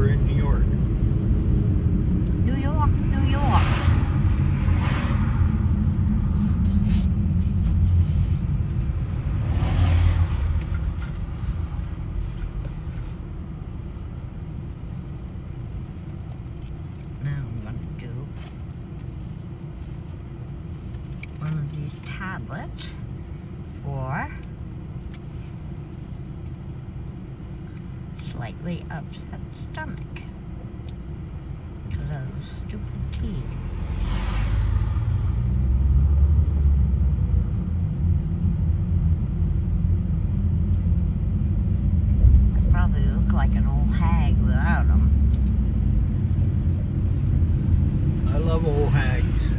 we're in New York. New York, New York. Now I'm going to do one of these tablets for slightly upset stomach because of those stupid teeth. I probably look like an old hag without them. I love old hags.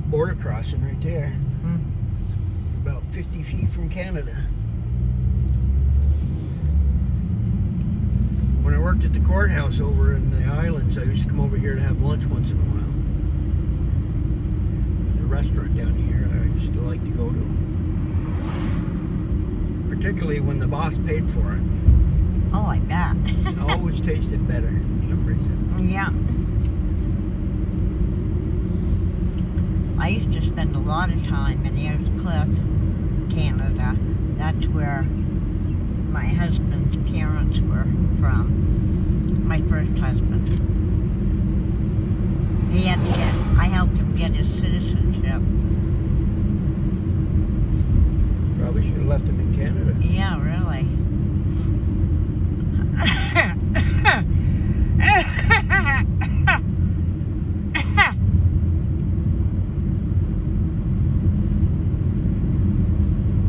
Border crossing right there. About 50 feet from Canada. When I worked at the courthouse over in the islands, I used to come over here to have lunch once in a while. There's a restaurant down here I used to like to go to. Particularly when the boss paid for it. Oh, I bet. It always tasted better for some reason. Yeah. I used to spend a lot of time in Ayers Cliff, Canada. That's where my husband's parents were from. My first husband. I helped him get his citizenship. Probably should have left him in Canada. Yeah, really.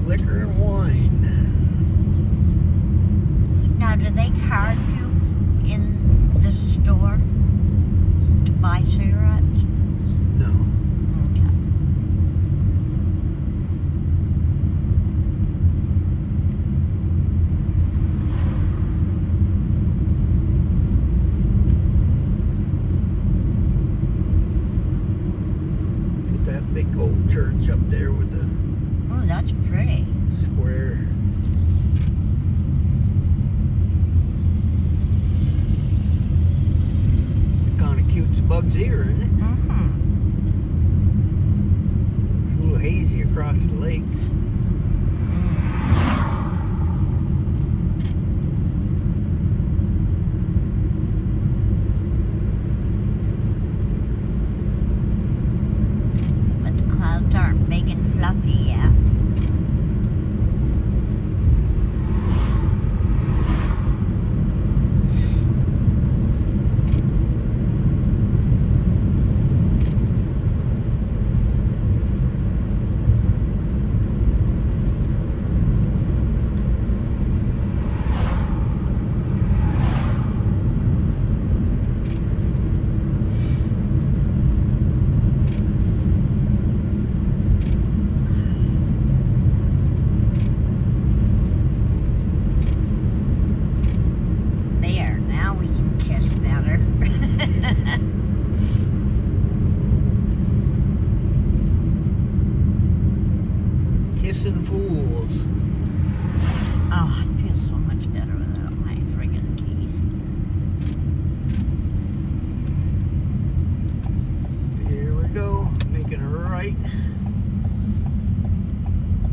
Liquor and wine. Now, do they card you in the store to buy cigarettes? No. Okay. Look at that big old church up there with the Oh, that's pretty. square. Kind of cute as a bug's ear, isn't it? Mm-hmm. Looks a little hazy across the lake. But the clouds aren't big and fluffy yet. Kissing Fools. Oh, I feel so much better without my friggin' teeth. Here we go. Making a right.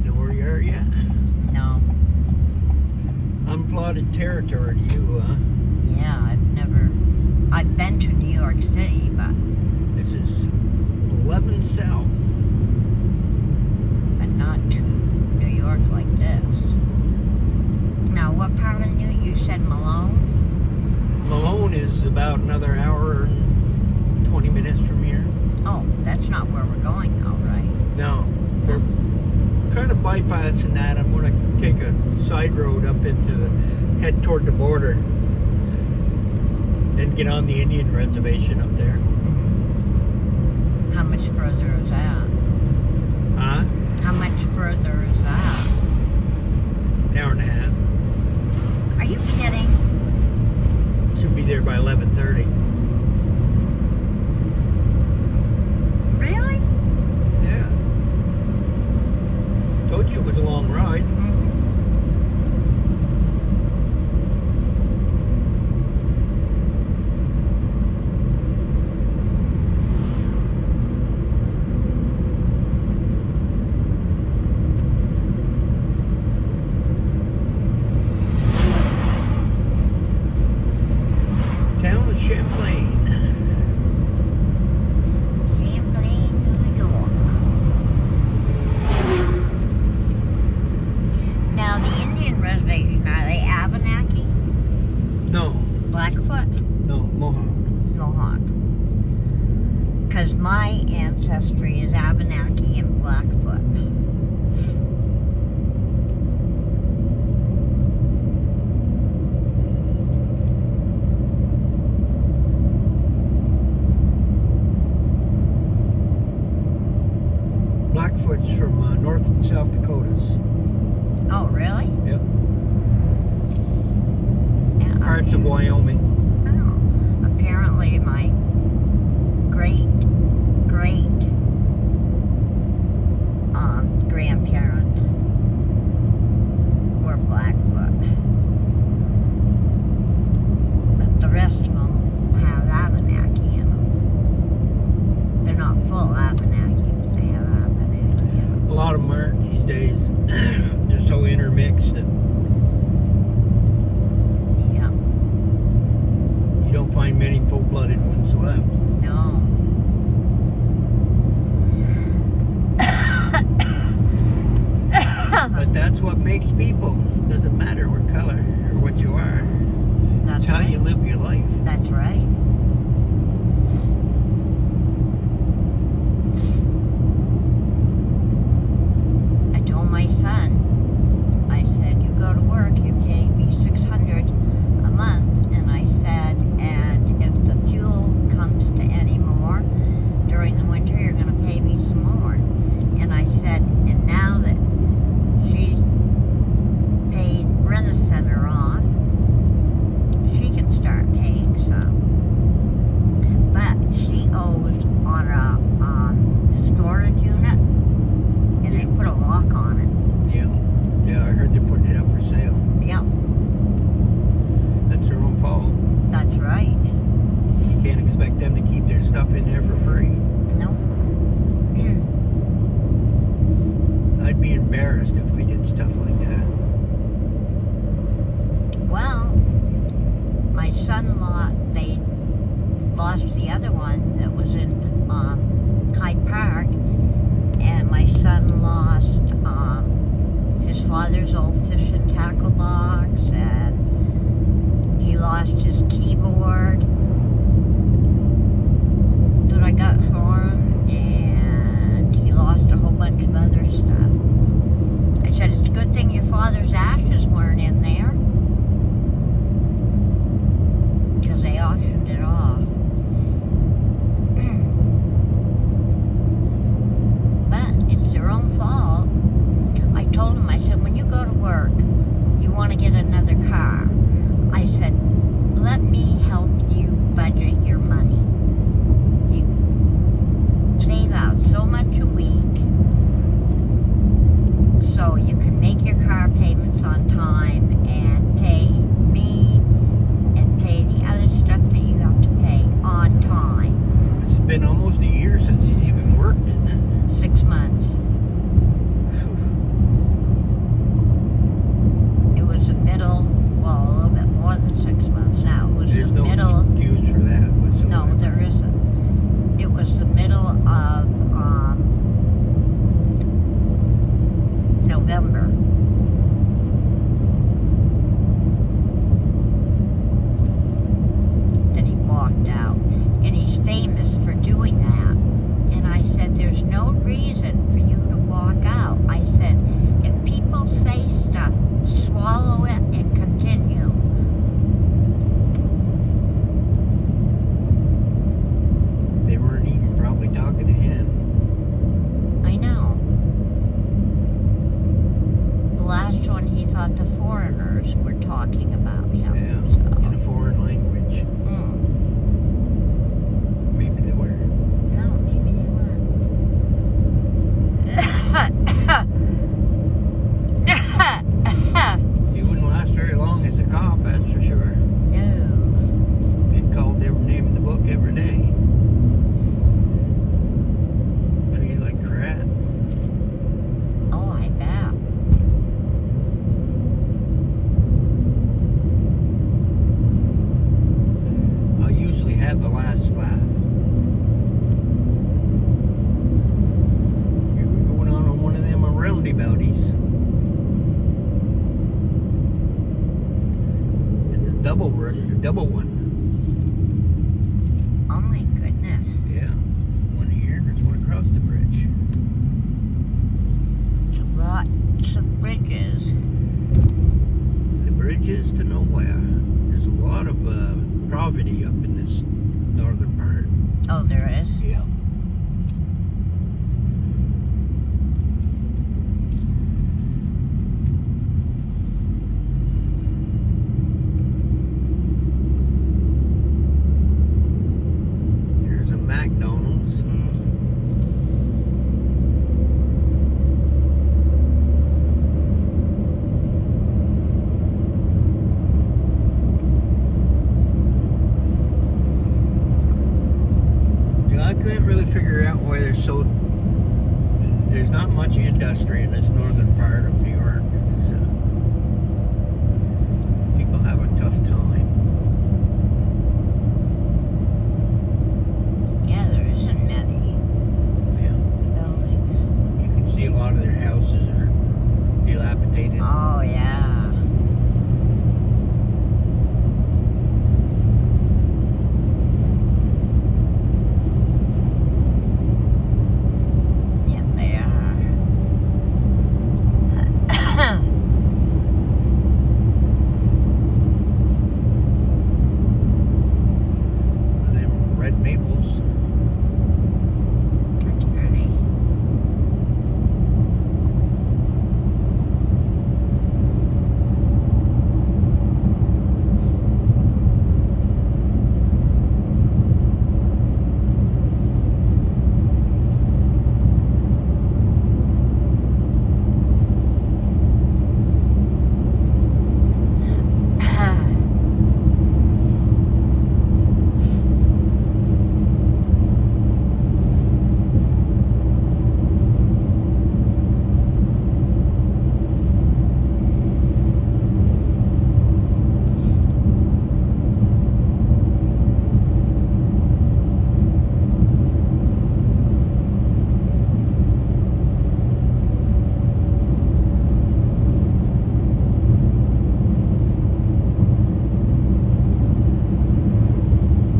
Know where you are yet? No. Unplotted territory to you, huh? Yeah, I've been to New York City, but This is 11 South. not to New York like this. Now, what part of you said Malone? Malone is about another hour and 20 minutes from here. Oh, that's not where we're going though, right? No, we're kind of bypassing that. I'm going to take a side road up head toward the border. Then get on the Indian reservation up there. How much further is that? Huh? How much further is that? An hour and a half. Are you kidding? Should be there by 11:30. Really? Yeah. Told you it was a long ride. Town of Champlain. Champlain, New York. Now, the Indian reservation, are they Abenaki? No, Blackfoot? no, Mohawk. Mohawk. Because my ancestry is Abenaki and Blackfoot. Blackfoot's from North and South Dakotas. Oh, really? Yep. Yeah. Parts of Wyoming. Oh. Apparently, my great grandparents were Blackfoot. But the rest of them have Abenaki in them. They're not full Abenaki, but they have Abenaki in them. A lot of them aren't these days. They're so intermixed that Yeah. you don't find many full-blooded ones left. No. But that's what makes people. Doesn't matter what color or what you are. That's It's how right. you live your life. That's right. I told my son, I said, you go to work, you're paying me $600 a month, and I said, and if the fuel comes to any more during the winter, you're going to pay me some more. And I said, and now that she's paid Rent-A-Center off, she can start paying some. But she owes on a storage unit, and they put a lock on it. Yeah. Yeah, I heard they're putting it up for sale. Yep, That's their own fault. that's right. You can't expect them to keep their stuff in there for free. Nope. I'd be embarrassed if I did stuff like that. Well, my son-in-law, they lost the other one that was in Hyde Park, and my son lost his father's old fishing tackle box, and he lost his keyboard that I got for him, and he lost a whole bunch of other stuff. I said, it's a good thing your father's ashes weren't in there, because they auctioned it off. But it's their own fault. your car payments on time and pay me and pay the other stuff that you have to pay on time. It's been almost a year since he's even worked, isn't it? 6 months. It was the middle, well, a little bit more than 6 months now. It was There's the no middle. excuse for that whatsoever. No, there isn't. It was the middle of November. That he walked out. And he's famous for doing that. And I said, there's no reason for you to walk out. I said, if people say stuff, swallow it and continue. They weren't even probably talking to him. I know. The last one, he thought the foreigners were talking about him. Yeah, in a foreign language. Mm. Maybe they were. No, maybe they weren't. He wouldn't last very long as a cop, that's for sure. No. Get called every name in the book every day. Treated like crap. Oh, I bet. I usually have the last laugh. We were going on one of them roundabouties. It's a double one. Oh my goodness. Yeah. One here and there's one across the bridge. Lots of bridges. The bridges to nowhere. There's a lot of poverty up in this northern part. Oh, there is? Yeah. Here's a McDonald's. I couldn't really figure out why there's not much industry in this northern part of New York. It's, people have a tough time. Yeah, there isn't many Yeah. buildings. You can see a lot of their houses are dilapidated. Oh, yeah. Yeah, they are. Them red maples. That's pretty.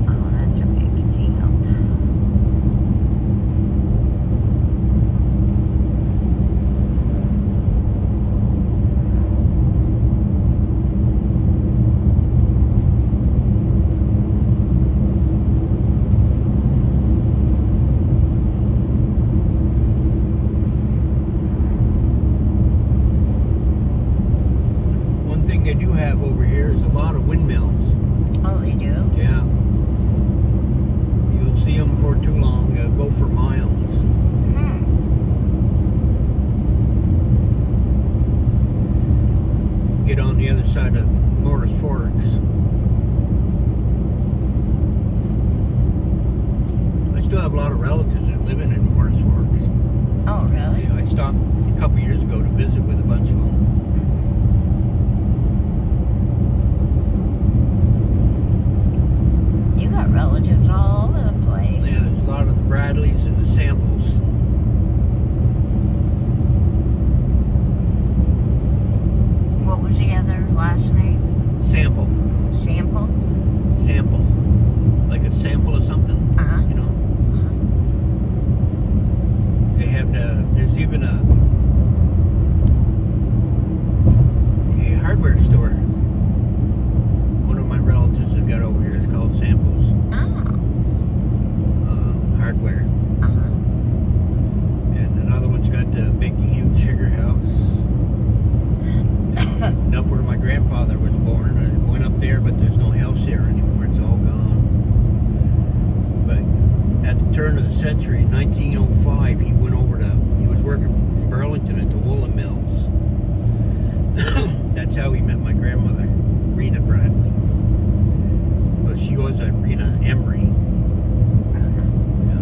Oh, that's a big field. One thing they do have over here is a lot of windmills. Oh, they do? Yeah. You'll see them for too long. They'll go for miles. Hmm. Morris Forks. I still have a lot of relatives that live in Morris Forks. Oh, really? Yeah, I stopped a couple years ago to visit with a bunch of them. You got relatives all over the place. Yeah, there's a lot of the Bradleys and the Samples. What was the other last name? Sample. Sample? Sample. Like a sample of something, Uh-huh. you know? They have there's even a hardware store. One of my relatives that got over here is called Samples Oh. Hardware. Uh-huh. And another one's got the big, huge sugar house. And up where my grandfather was born. I went up there, but there's no house there anymore. It's all gone. But at the turn of the century, in 1905, he went over he was working in Burlington at the woolen mills. That's how he met my grandmother, Rena Bradley. Well, she was a Rena Emery. Yeah.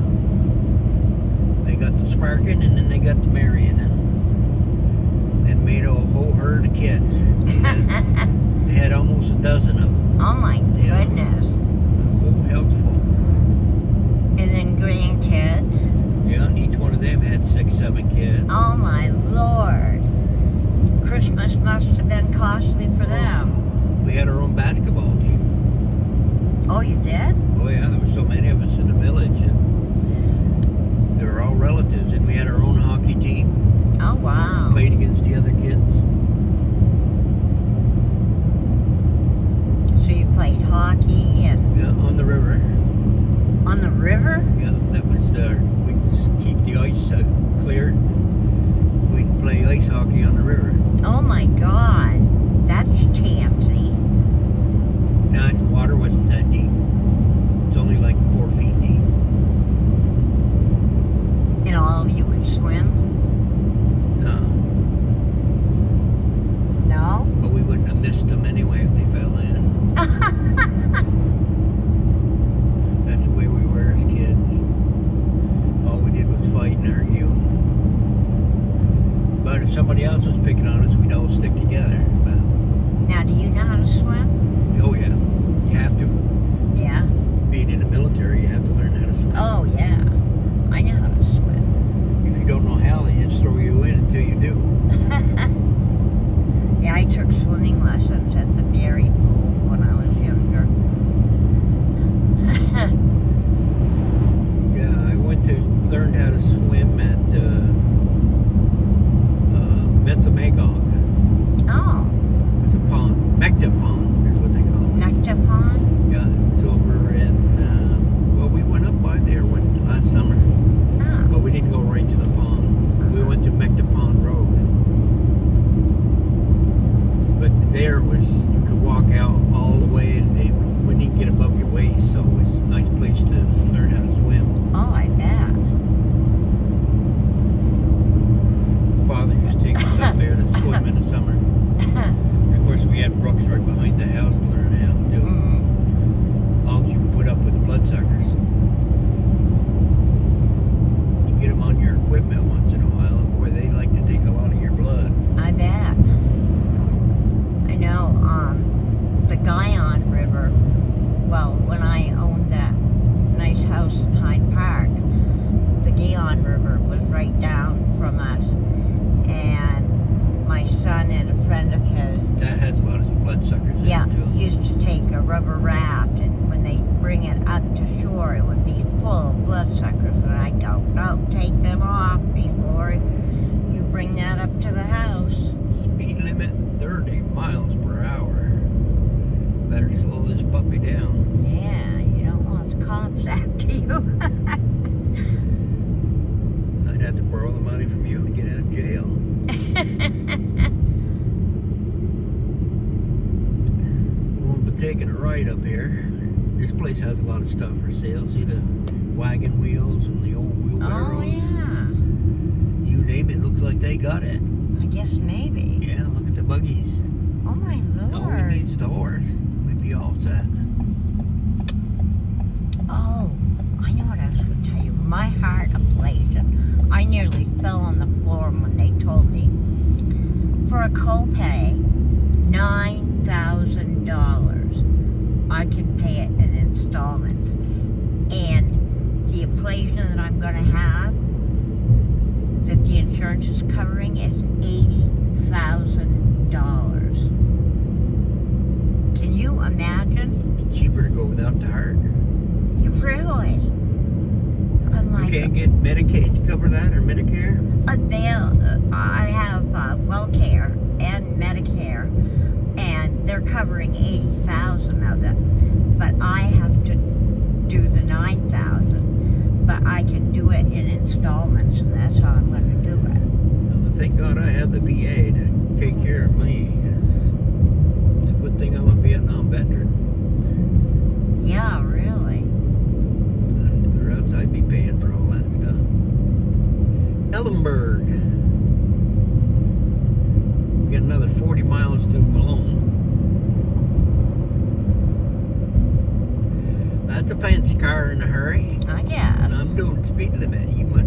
They got the sparking, and then they got the marrying, and made a whole herd of kids. They had almost a dozen of them. Oh my Yeah. goodness. A whole house full. And then grandkids. Yeah, and each one of them had 6, 7 kids. Oh my Lord. Christmas must have been costly for them. We had our own basketball team. Oh, you did? Oh yeah, there were so many of us in the village. And they were all relatives, and we had our own hockey team. Oh, wow. Played against the other kids. So you played hockey and Yeah, on the river. on the river? Yeah, that was we'd keep the ice cleared, and we'd play ice hockey on the river. Oh my God. That's chancy. Now, the water wasn't that deep. It's only like 4 feet deep. And all of you could swim? No? But we wouldn't have missed them anyway if they fell in. That's the way we were as kids. All we did was fight and argue. But if somebody else was picking on us, we'd all stick together. But, Now, do you know how to swim? oh yeah, you have to. Yeah. Being in the military, you have to learn how to swim. Oh, yeah. I know how to swim. If you don't know how, they just throw you in until you do. Yeah, I took swimming lessons at the Berry Pool when I was younger. Yeah, I went to learn how to swim at Magog. Oh, It's a pond. Mecta Pond is what they call it. Nectar Pond? Yeah, it's over in, well, we went up by there last summer, Oh. but we didn't go right to the pond. We went to Mecta Pond Road. But there you could walk out all the way and they wouldn't even get above your waist, so it was a nice place to learn how to swim. Oh, I bet. Father used to take us up there to swim in the summer. And of course, we had brooks right behind the house to learn how to do it. As long as you can put up with the bloodsuckers. You get them on your equipment once in a while, and boy, they like to take a lot of your blood. I bet. I know, the Guyon River, well, when I owned that nice house in Hyde Park, the Guyon River was right down from us. And my son and a friend of his, That has a lot of bloodsuckers in yeah, it, too. used to take a rubber raft, and when they bring it up to shore, it would be full of bloodsuckers. And I don't take them off before you bring that up to the house. Speed limit 30 miles per hour. Better slow this puppy down. Yeah, you don't want the cops after you. I'd have to borrow the money from you to get out of jail. We'll be taking a ride up here. This place has a lot of stuff for sale. See the wagon wheels and the old wheelbarrows. Oh, yeah. You name it, looks like they got it. I guess maybe. Yeah, look at the buggies. Oh, my All we Lord. need mortgage the horse. We'd be all set. Oh, I know what I was going to tell you. My heart ablation. I nearly fell on the floor when they told me for a copay, $9,000. I can pay it in installments. And the ablation that I'm going to have, that the insurance is covering, is $80,000. Can you imagine? It's cheaper to go without the heart. Really? I'm You like, can't get Medicaid to cover that or Medicare? I have WellCare and Medicare, and they're covering 80,000 of it. But I have to do the 9,000. But I can do it in installments, and that's how I'm going to do it. Well, thank God I have the VA to take care of me. 'Cause it's a good thing I'm a Vietnam veteran. Yeah, really. Or else I'd be paying for all that stuff. Ellenburg. We got another 40 miles to Malone. That's a fancy car in a hurry. I guess. I'm doing speed limit. You must